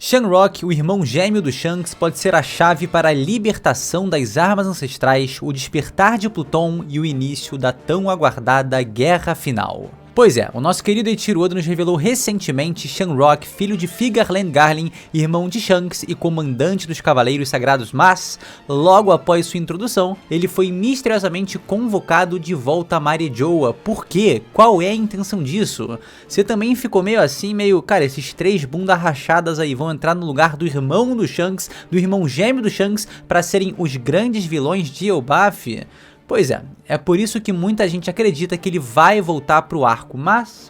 Shamrock, o irmão gêmeo do Shanks, pode ser a chave para a libertação das armas ancestrais, o despertar de Pluton e o início da tão aguardada Guerra Final. Pois é, o nosso querido Eiichiro Oda nos revelou recentemente Shamrock, filho de Figarland Garlin, irmão de Shanks e comandante dos Cavaleiros Sagrados, mas, logo após sua introdução, ele foi misteriosamente convocado de volta a Marejoa. Por quê? Qual é a intenção disso? Você também ficou meio assim, cara, esses três bunda rachadas aí vão entrar no lugar do irmão do Shanks, do irmão gêmeo do Shanks, para serem os grandes vilões de Elbaf? Pois é por isso que muita gente acredita que ele vai voltar pro arco, mas,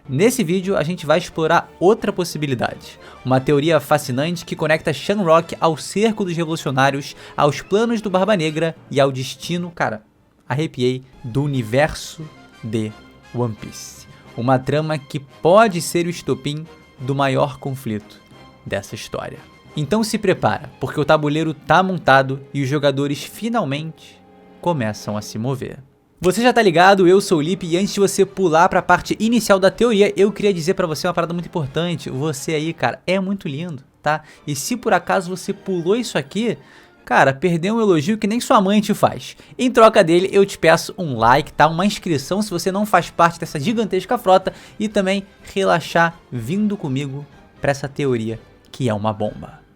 nesse vídeo a gente vai explorar outra possibilidade. Uma teoria fascinante que conecta Shamrock ao cerco dos revolucionários, aos planos do Barba Negra e ao destino, cara, arrepiei, do universo de One Piece. Uma trama que pode ser o estopim do maior conflito dessa história. Então se prepara, porque o tabuleiro tá montado e os jogadores finalmente começam a se mover. Você já tá ligado, eu sou o Lipe e antes de você pular pra parte inicial da teoria, eu queria dizer pra você uma parada muito importante. Você aí, cara, é muito lindo, tá? E se por acaso você pulou isso aqui, cara, perdeu um elogio que nem sua mãe te faz. Em troca dele, eu te peço um like, tá? Uma inscrição se você não faz parte dessa gigantesca frota e também relaxar vindo comigo pra essa teoria que é uma bomba.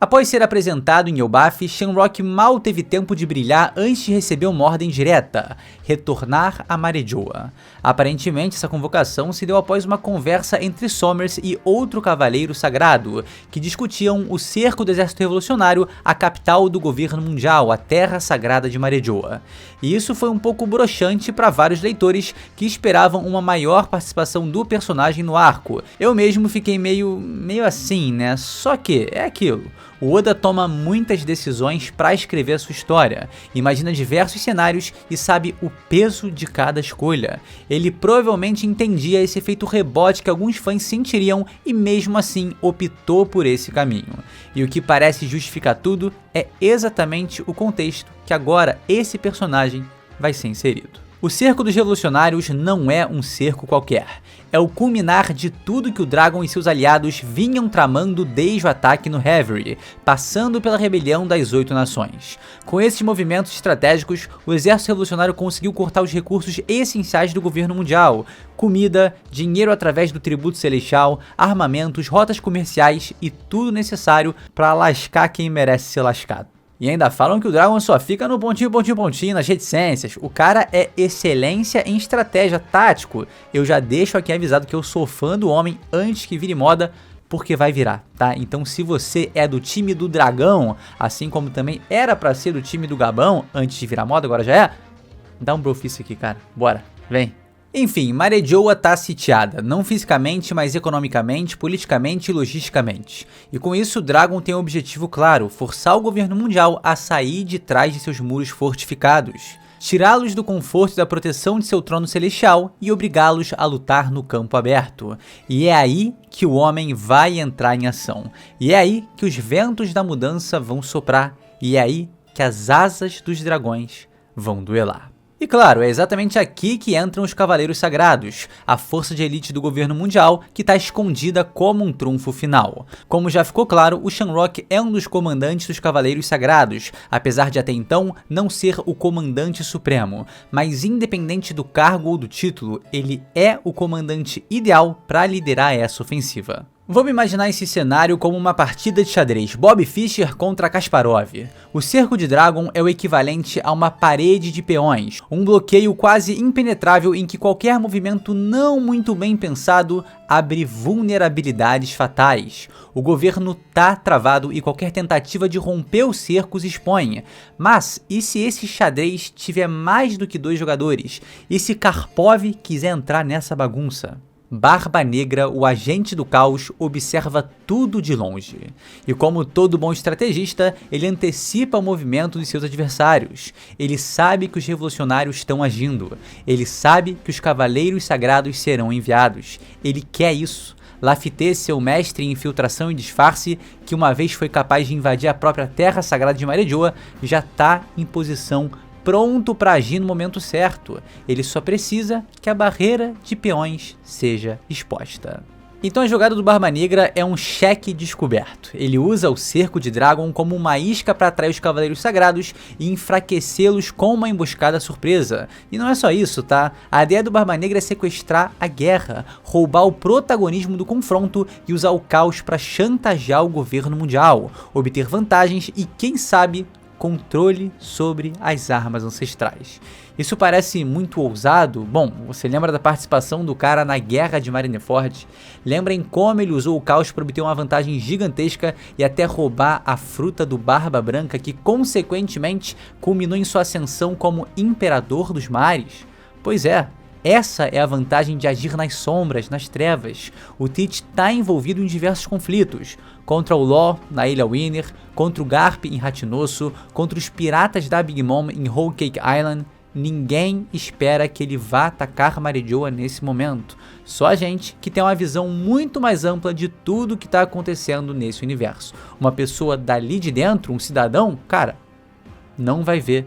Após ser apresentado em Elbaf, Shamrock mal teve tempo de brilhar antes de receber uma ordem direta: retornar a Marejoa. Aparentemente, essa convocação se deu após uma conversa entre Sommers e outro cavaleiro sagrado, que discutiam o cerco do exército revolucionário à capital do governo mundial, a Terra Sagrada de Marejoa. E isso foi um pouco broxante para vários leitores que esperavam uma maior participação do personagem no arco. Eu mesmo fiquei meio assim, né? Só que é aquilo. O Oda toma muitas decisões para escrever a sua história, imagina diversos cenários e sabe o peso de cada escolha. Ele provavelmente entendia esse efeito rebote que alguns fãs sentiriam e mesmo assim optou por esse caminho. E o que parece justificar tudo é exatamente o contexto que agora esse personagem vai ser inserido. O cerco dos revolucionários não é um cerco qualquer, é o culminar de tudo que o Dragon e seus aliados vinham tramando desde o ataque no Reverie, passando pela rebelião das 8 nações. Com esses movimentos estratégicos, o exército revolucionário conseguiu cortar os recursos essenciais do governo mundial: comida, dinheiro através do tributo celestial, armamentos, rotas comerciais e tudo necessário para lascar quem merece ser lascado. E ainda falam que o Dragon só fica no pontinho nas reticências. O cara é excelência em estratégia tático. Eu já deixo aqui avisado que eu sou fã do homem antes que vire moda, porque vai virar, tá? Então se você é do time do Dragão, assim como também era pra ser do time do Gabão antes de virar moda, agora já é, dá um brofício aqui, cara. Bora, vem. Enfim, Marejoa tá sitiada, não fisicamente, mas economicamente, politicamente e logisticamente. E com isso, Dragon tem um objetivo claro: forçar o governo mundial a sair de trás de seus muros fortificados, tirá-los do conforto e da proteção de seu trono celestial e obrigá-los a lutar no campo aberto. E é aí que o homem vai entrar em ação. E é aí que os ventos da mudança vão soprar. E é aí que as asas dos dragões vão duelar. E claro, é exatamente aqui que entram os Cavaleiros Sagrados, a força de elite do governo mundial que está escondida como um trunfo final. Como já ficou claro, o Shamrock é um dos comandantes dos Cavaleiros Sagrados, apesar de até então não ser o comandante supremo, mas independente do cargo ou do título, ele é o comandante ideal para liderar essa ofensiva. Vamos imaginar esse cenário como uma partida de xadrez, Bob Fischer contra Kasparov. O cerco de Dragon é o equivalente a uma parede de peões, um bloqueio quase impenetrável em que qualquer movimento não muito bem pensado abre vulnerabilidades fatais. O governo tá travado e qualquer tentativa de romper o cerco os expõe. Mas e se esse xadrez tiver mais do que 2 jogadores? E se Karpov quiser entrar nessa bagunça? Barba Negra, o agente do caos, observa tudo de longe. E como todo bom estrategista, ele antecipa o movimento de seus adversários. Ele sabe que os revolucionários estão agindo. Ele sabe que os cavaleiros sagrados serão enviados. Ele quer isso. Lafite, seu mestre em infiltração e disfarce, que uma vez foi capaz de invadir a própria Terra Sagrada de Marejoa, já está em posição pronto para agir no momento certo. Ele só precisa que a barreira de peões seja exposta. Então a jogada do Barba Negra é um cheque descoberto. Ele usa o cerco de Dragon como uma isca para atrair os Cavaleiros Sagrados e enfraquecê-los com uma emboscada surpresa. E não é só isso, tá? A ideia do Barba Negra é sequestrar a guerra, roubar o protagonismo do confronto e usar o caos para chantagear o governo mundial, obter vantagens e, quem sabe, controle sobre as armas ancestrais. Isso parece muito ousado? Bom, você lembra da participação do cara na Guerra de Marineford? Lembra em como ele usou o caos para obter uma vantagem gigantesca e até roubar a fruta do Barba Branca, que consequentemente culminou em sua ascensão como Imperador dos Mares? Pois é. Essa é a vantagem de agir nas sombras, nas trevas. O Teach está envolvido em diversos conflitos. Contra o Law, na Ilha Winner, contra o Garp em Ratinosso, contra os piratas da Big Mom em Whole Cake Island. Ninguém espera que ele vá atacar Marejoa nesse momento. Só a gente que tem uma visão muito mais ampla de tudo que está acontecendo nesse universo. Uma pessoa dali de dentro, um cidadão, cara, não vai ver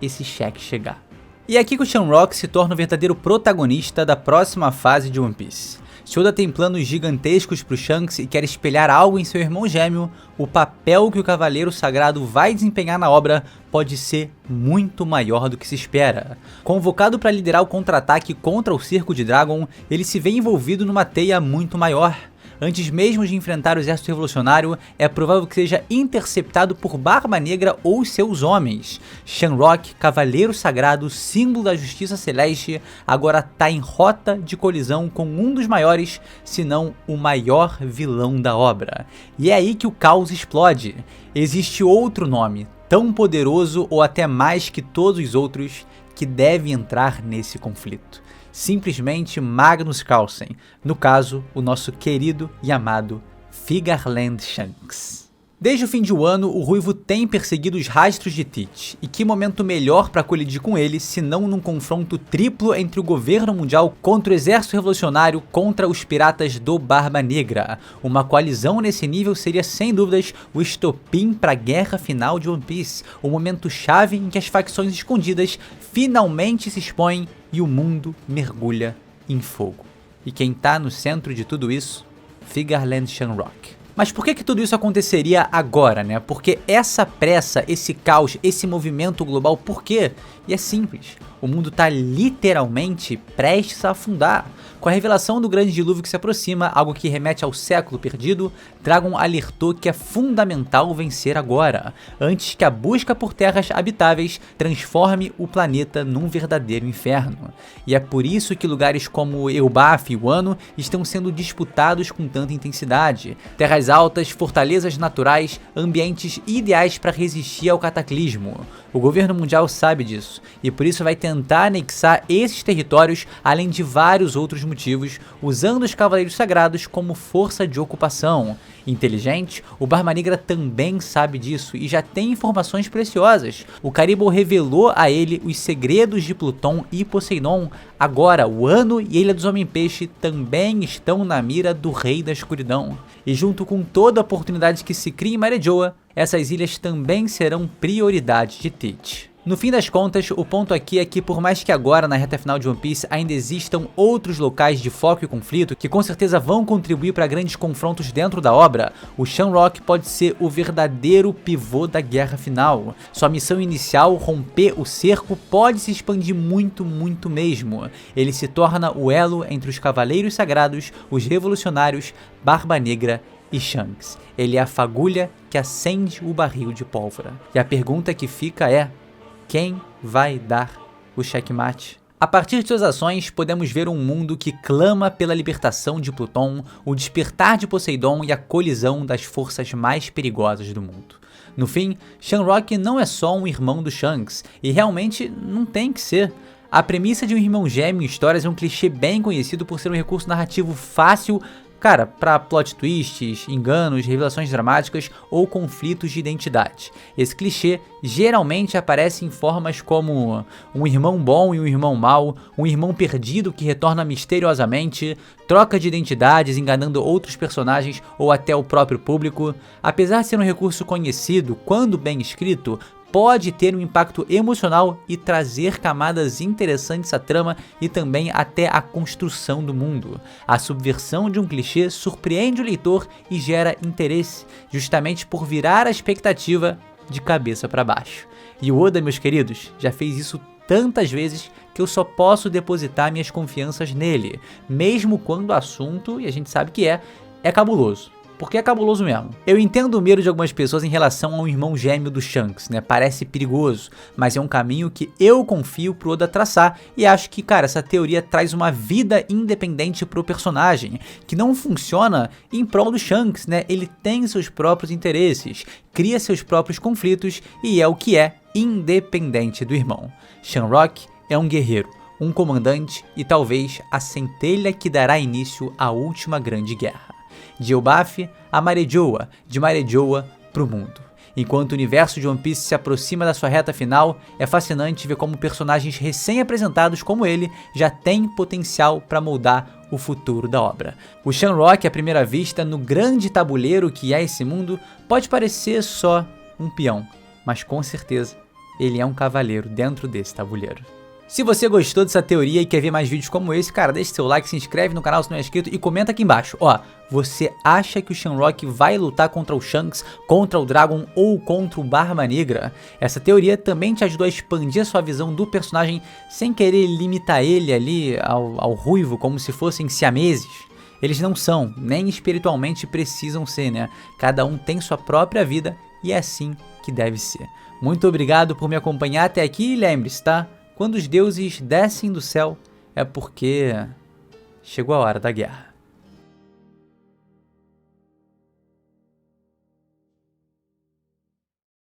esse cheque chegar. E é aqui que o Shamrock se torna o verdadeiro protagonista da próxima fase de One Piece. Se Oda tem planos gigantescos para o Shanks e quer espelhar algo em seu irmão gêmeo, o papel que o Cavaleiro Sagrado vai desempenhar na obra pode ser muito maior do que se espera. Convocado para liderar o contra-ataque contra o Circo de Dragon, ele se vê envolvido numa teia muito maior. Antes mesmo de enfrentar o exército revolucionário, é provável que seja interceptado por Barba Negra ou seus homens. Shamrock, Cavaleiro Sagrado, símbolo da Justiça Celeste, agora está em rota de colisão com um dos maiores, se não o maior vilão da obra. E é aí que o caos explode. Existe outro nome, tão poderoso ou até mais que todos os outros, que deve entrar nesse conflito. Simplesmente Magnus Carlsen, no caso, o nosso querido e amado Figarland Shanks. Desde o fim de Wano, o Ruivo tem perseguido os rastros de Teach, e que momento melhor para colidir com ele, se não num confronto triplo entre o governo mundial contra o exército revolucionário contra os piratas do Barba Negra. Uma coalizão nesse nível seria sem dúvidas o estopim para a guerra final de One Piece, o momento chave em que as facções escondidas finalmente se expõem e o mundo mergulha em fogo. E quem tá no centro de tudo isso? Figarland Shamrock. Mas por que tudo isso aconteceria agora, né? Porque essa pressa, esse caos, esse movimento global, por quê? E é simples, o mundo está literalmente prestes a afundar. Com a revelação do grande dilúvio que se aproxima, algo que remete ao século perdido, Dragon alertou que é fundamental vencer agora, antes que a busca por terras habitáveis transforme o planeta num verdadeiro inferno. E é por isso que lugares como Elbaf e Wano estão sendo disputados com tanta intensidade. Terras altas, fortalezas naturais, ambientes ideais para resistir ao cataclismo. O governo mundial sabe disso, e por isso vai tentar anexar esses territórios, além de vários outros motivos, usando os Cavaleiros Sagrados como força de ocupação. Inteligente, o Barba Negra também sabe disso e já tem informações preciosas. O Caribou revelou a ele os segredos de Pluton e Poseidon. Agora, Wano e Ilha dos Homem-Peixe também estão na mira do Rei da Escuridão. E junto com toda a oportunidade que se cria em Marejoa, essas ilhas também serão prioridade de Teach. No fim das contas, o ponto aqui é que por mais que agora na reta final de One Piece ainda existam outros locais de foco e conflito que com certeza vão contribuir para grandes confrontos dentro da obra, o Shamrock pode ser o verdadeiro pivô da guerra final. Sua missão inicial, romper o cerco, pode se expandir muito mesmo. Ele se torna o elo entre os Cavaleiros Sagrados, os Revolucionários, Barba Negra e Shanks. Ele é a fagulha que acende o barril de pólvora. E a pergunta que fica é: quem vai dar o checkmate? A partir de suas ações, podemos ver um mundo que clama pela libertação de Pluton, o despertar de Poseidon e a colisão das forças mais perigosas do mundo. No fim, Shamrock não é só um irmão do Shanks, e realmente não tem que ser. A premissa de um irmão gêmeo em histórias é um clichê bem conhecido por ser um recurso narrativo fácil, cara, para plot twists, enganos, revelações dramáticas ou conflitos de identidade. Esse clichê geralmente aparece em formas como um irmão bom e um irmão mau, um irmão perdido que retorna misteriosamente, troca de identidades enganando outros personagens ou até o próprio público. Apesar de ser um recurso conhecido, quando bem escrito, pode ter um impacto emocional e trazer camadas interessantes à trama e também até a construção do mundo. A subversão de um clichê surpreende o leitor e gera interesse, justamente por virar a expectativa de cabeça para baixo. E o Oda, meus queridos, já fez isso tantas vezes que eu só posso depositar minhas confianças nele, mesmo quando o assunto, e a gente sabe que é cabuloso. Porque é cabuloso mesmo. Eu entendo o medo de algumas pessoas em relação ao irmão gêmeo do Shanks, né? Parece perigoso, mas é um caminho que eu confio pro Oda traçar e acho que, cara, essa teoria traz uma vida independente pro personagem, que não funciona em prol do Shanks, né? Ele tem seus próprios interesses, cria seus próprios conflitos e é o que é independente do irmão. Shamrock é um guerreiro, um comandante e talvez a centelha que dará início à última grande guerra. De Elbaf a Marejoa, de Marejoa pro mundo. Enquanto o universo de One Piece se aproxima da sua reta final, é fascinante ver como personagens recém-apresentados como ele já têm potencial para moldar o futuro da obra. O Shamrock, à primeira vista, no grande tabuleiro que é esse mundo, pode parecer só um peão, mas com certeza ele é um cavaleiro dentro desse tabuleiro. Se você gostou dessa teoria e quer ver mais vídeos como esse, cara, deixa seu like, se inscreve no canal se não é inscrito e comenta aqui embaixo. Ó, você acha que o Shamrock vai lutar contra o Shanks, contra o Dragon ou contra o Barba Negra? Essa teoria também te ajudou a expandir a sua visão do personagem sem querer limitar ele ali ao ruivo como se fossem siameses? Eles não são, nem espiritualmente precisam ser, né? Cada um tem sua própria vida e é assim que deve ser. Muito obrigado por me acompanhar até aqui e lembre-se, tá? Quando os deuses descem do céu, é porque chegou a hora da guerra.